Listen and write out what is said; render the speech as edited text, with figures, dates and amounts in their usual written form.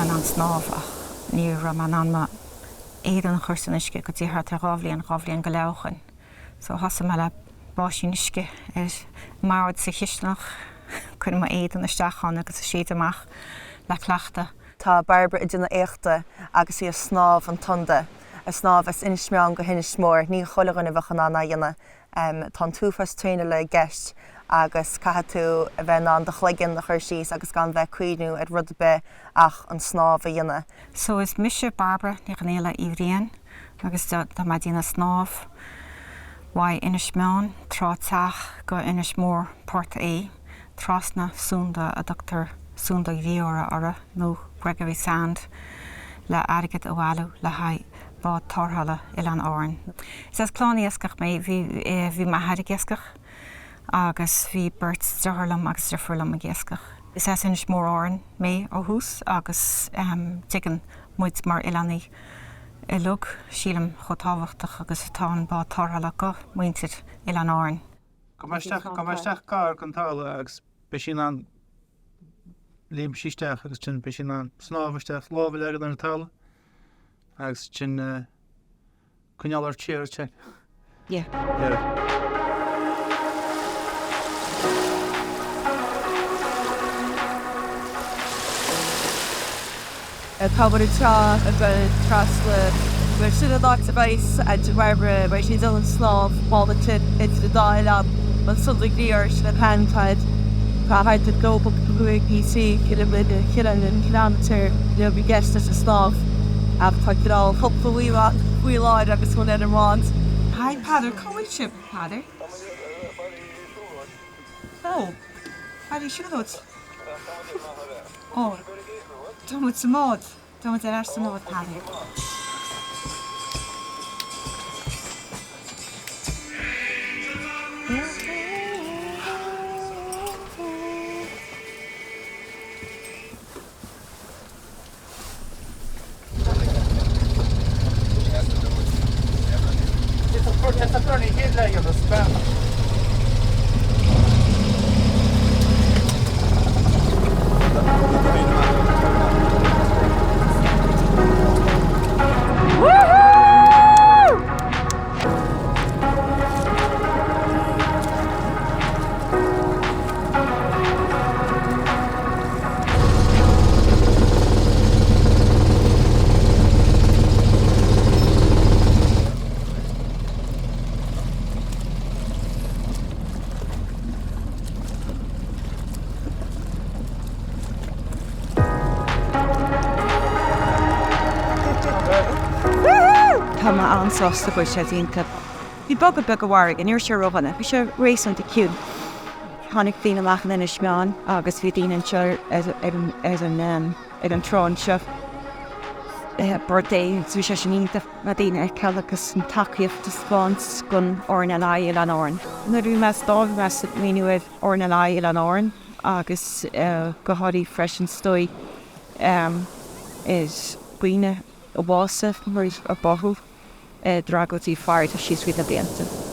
an snámh ach ní ra man anma éan chuirsanisce go dtí thart ghobhlíonn go leabhachain. So thosa me le báisinisce marad sa chiisnach chun ma éan isteachán agus siad amach le cleachta. Tá barbre I duna éachta agus í a shnámh an tSunda. A shnámh is Inis Meáin go Inis Mór, ní chulaganna bheitchan anna dhéanana. Tá túfas trína le gceist agus caithe tú a bheith ná de chluigeann na chuir síos agus gan bheith cuiinú ar rud be ach an shnámh a dhéanana. So is mise Barbara ní gnéile I Rinne agus tá má dtíana shnámh Waigh Inis Meáin trá teach go Inis Mór Port é trasna tSunda a Dr. tSunda bhíora ara nó Gregory Sand le airgid a bhhailú le haid bá tarthala il an Árainn. Is as plánaí éascach mé bhí maithad éascach agus bhí beirt dearlam agus dearfurlam a géascach. Is as Inis Mór Árainn mé ó hús agus tuigeann muid mar ilaní I lug sílam chotáhachtach agus tá bá tarthala go muintir il an Árainn. Go maisteach gar an tála agus be sin an líam síisteach agus sin be sin an snámhisteach lábhail agad an tála agus sin cuineall ar tíir te. Yeah. Cabhair trá a bheith trasla bhfuil sin a dácht a bheith a de barbre bheith sin an slán mála tin it's the dáil an sula gríor sin a pantaid Tá haid a global Chuaigh PC kilometer le bhí gceist a slán ach tá gurál chopla bhuiáid agus bhfuil ar amháin. Hi, Padder, come with you, Padder. Oh, Padder, should have Oh, don't with some mod. Don't with that some mod, Padder. It's a pretty hit like the spam. Tá má ansásta go sé dínta. Bhí bagad be go bhhairg an ir sé rohanna, bhí sé rééisúnta ciún. Tháinig daoine amach Inis Meáin agus bhí daoine seir ar an trán seo. Birthday bhí sé sinínta a daoine cealagus an takeíocht spáins gon Árainn il an Árainn. Na bhí meas dábh meas míúid Árainn il an Árainn agus go háirí freisin stoi is buine a bhása mar a bothú dragotí fearr a síos a blianta.